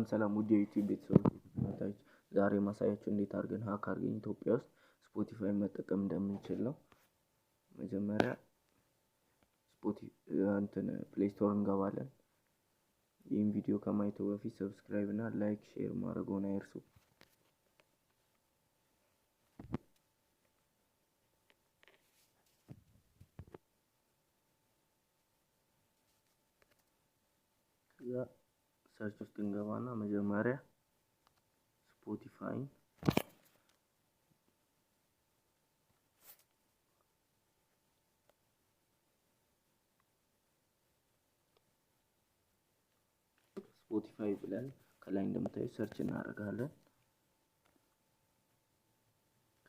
ሰላም ውድ የዩቲዩብ ቤተሰቦች፣ ዛሬ ማሳያችሁ እንዴት አድርገን ሃክ አድርገን ኢትዮጵያ ውስጥ ስፖቲፋይ መጠቀም እንደምንችል ነው። መጀመሪያ ፕሌይ ስቶር እንገባለን። ይህን ቪዲዮ ከማየቱ በፊት ሰብስክራይብ እና ላይክ ሼር ማድረግዎን አይርሱ። ከዛ ሰርች ውስጥ እንገባና መጀመሪያ ስፖቲፋይ ብለን ከላይ እንደምታዩት ሰርች እናደርጋለን።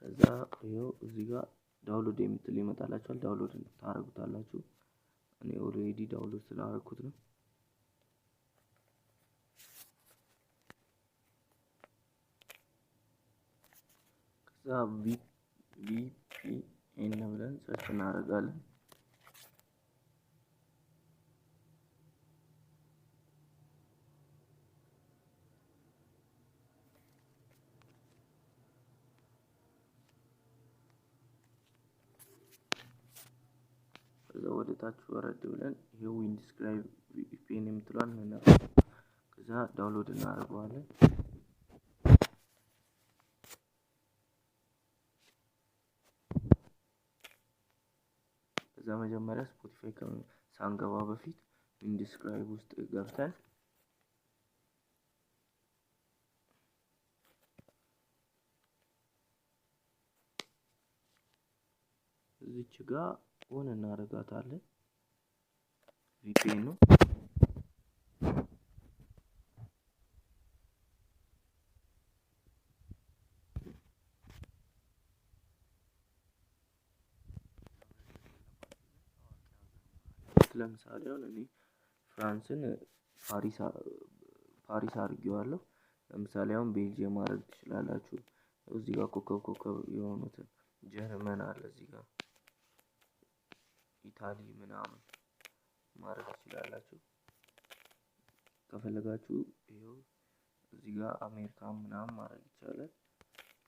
ከዛ ይሄው እዚህ ጋር ዳውንሎድ የምትል ይመጣላችኋል። ዳውንሎድ ታደርጉታላችሁ። እኔ ኦልሬዲ ዳውንሎድ ስላደረኩት ነው። ከዛ ቪፒኤን ብለን ሰርች እናደርጋለን። ከዛ ወደ ታች ወረድ ብለን ይሄው ኢንዲስክራይብ ቪፒኤን የምትሏን ነው። ከዛ ዳውንሎድ እናደርገዋለን። ከዛ መጀመሪያ ስፖቲፋይ ሳንገባ በፊት ኢንዲስክራይብ ውስጥ ገብተን እዚች ጋር ኦን እናደርጋታለን። ቪፒኤን ነው። ለምሳሌ አሁን እኔ ፍራንስን ፓሪስ አድርጌዋለሁ። ለምሳሌ አሁን ቤልጂየም ማድረግ ትችላላችሁ። እዚህ ጋር ኮከብ የሆኑትን ጀርመን አለ፣ እዚህ ጋር ኢታሊ ምናምን ማድረግ ትችላላችሁ። ከፈለጋችሁ ይሄው እዚህ ጋር አሜሪካ ምናምን ማድረግ ይቻላል።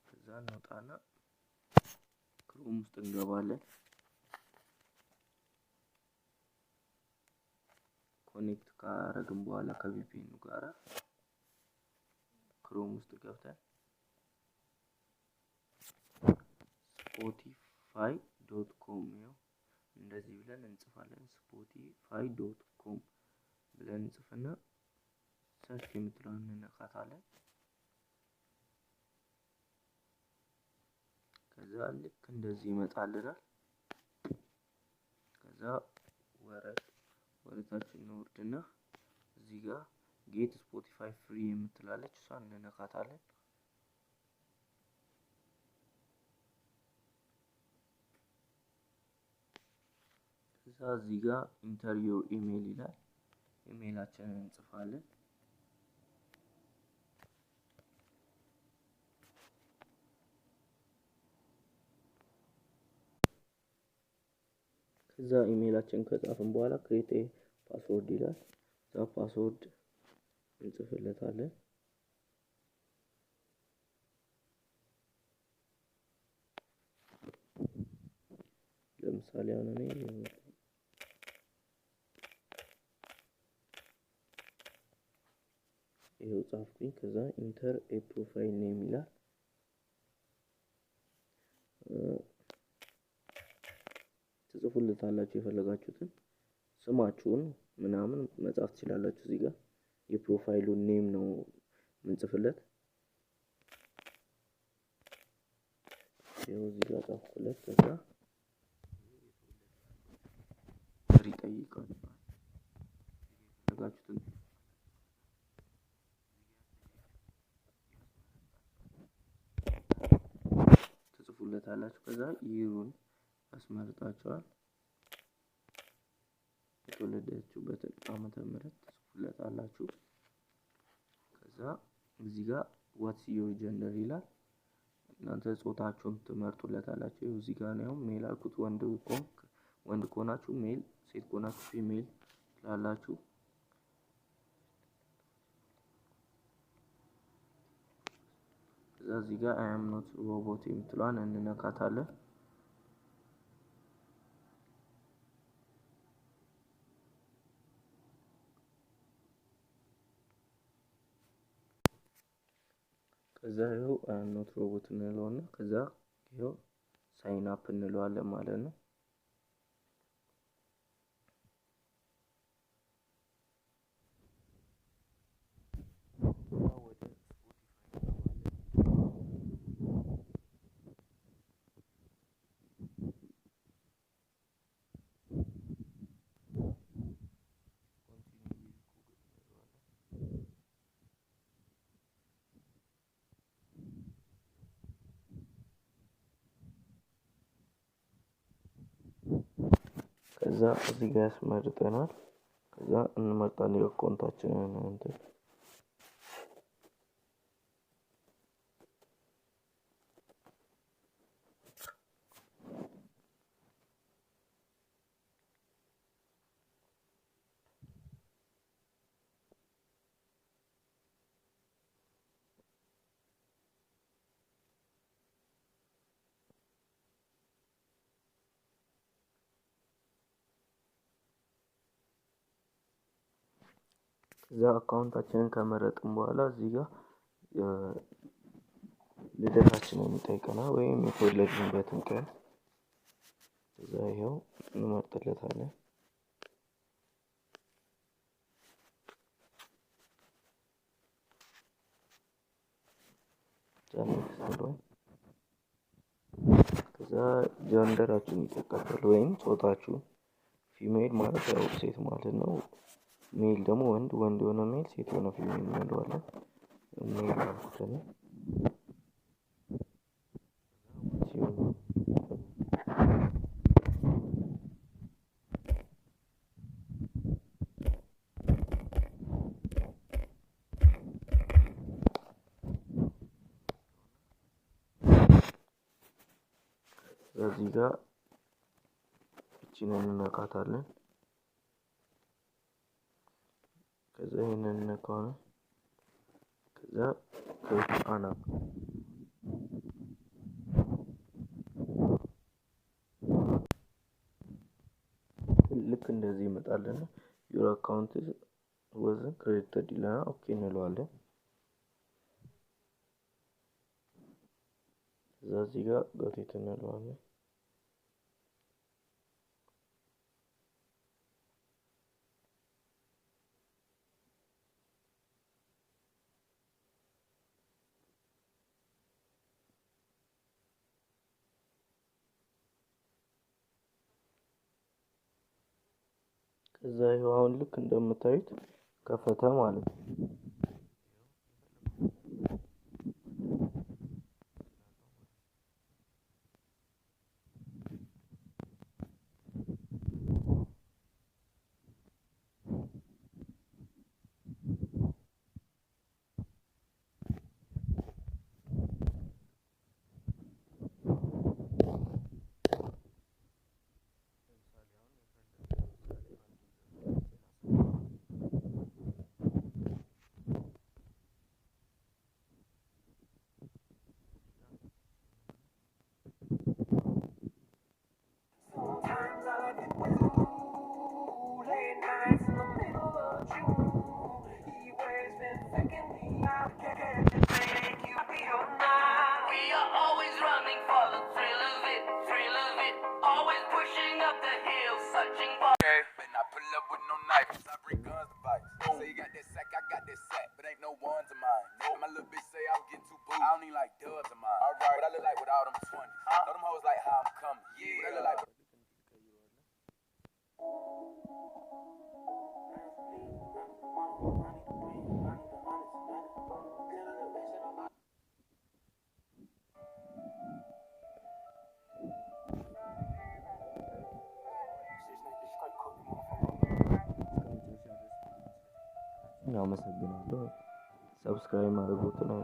ከዛ እንወጣና ክሮም ውስጥ እንገባለን። ኮኔክት ካረግን በኋላ ከቪፒኤኑ ጋር ክሮም ውስጥ ገብተን spotify.com ነው እንደዚህ ብለን እንጽፋለን። spotify.com ብለን እንጽፍና ሰርች የምትለውን እንነካታለን። ከዛ ልክ እንደዚህ ይመጣልናል። ከዛ ወደታች እንወርድና እዚህ ጋር ጌት ስፖቲፋይ ፍሪ የምትላለች እሷን እንነካታለን። ከዛ እዚህ ጋር ኢንተር ዮር ኢሜል ይላል። ኢሜላችንን እንጽፋለን። ከዛ ኢሜላችን ከጻፍን በኋላ ክሬት ፓስወርድ ይላል። እዛ ፓስወርድ እንጽፍለታለን። ለምሳሌ አሁን እኔ ይሄው ጻፍኩኝ። ከዛ ኢንተር ኤ ፕሮፋይል ኔም ይላል። ትጽፉለታላችሁ የፈለጋችሁትን ስማችሁን ምናምን መጻፍ ትችላላችሁ። እዚህ ጋር የፕሮፋይሉን ኔም ነው ምንጽፍለት። ይሄው እዚህ ጋር ጻፍኩለት። ከዛ ይጠይቃል የፈለጋችሁትን ትጽፉለታላችሁ። ከዛ ይሩን ያስመርጣችኋል። የተወለዳችሁበትን ዓመተ ምህረት ትጽፉለታላችሁ። ከዛ እዚህ ጋር ዋትስ ዮር ጀንደር ይላል። እናንተ ጾታችሁን ትመርጡለታላችሁ። እዚህ ጋር ነው ሜል አልኩት። ወንድ ከሆናችሁ ሜል ሴት ከሆናችሁ ፊሜል ትላላችሁ። እዚህ ጋር አይ አም ኖት ሮቦት የምትለዋን እንነካታለን። ከዛ ይኸው አይ አም ኖት ሮቦት እንለውና ከዛ ይኸው ሳይን አፕ እንለዋለን ማለት ነው። ከዛ እዚህ ጋር ያስመርጠናል። ከዛ እንመርጣለን የአካውንታችንን እንትን እዛ አካውንታችንን ከመረጥን በኋላ እዚህ ጋር ልደታችንን ይጠይቀናል ወይም የተወለድንበትን ቀን። እዛ ይኸው እንመርጥለታለን። ከዛ ጀንደራችሁን ይጠይቃችኋል ወይም ጾታችሁን። ፊሜል ማለት ያው ሴት ማለት ነው። ሜል ደግሞ ወንድ የሆነ ሜል፣ ሴት የሆነ ፊሜል እንለዋለን። ሜል ማለት ነው። እዚህ ጋር እቺን እንነካታለን። ከዛ ይሄንን እንነካዋለን። ከዛ ከአና ልክ እንደዚህ ይመጣልና ዩር አካውንት ወዝን ክሬዲትድ ይለናል። ኦኬ እንለዋለን። ከዛ እዚህ ጋር ጎቴት እንለዋለን። ከዛ ይኸው አሁን ልክ እንደምታዩት ከፈተ ማለት ነው። አመሰግናለሁ። ሰብስክራይብ ማድረጉን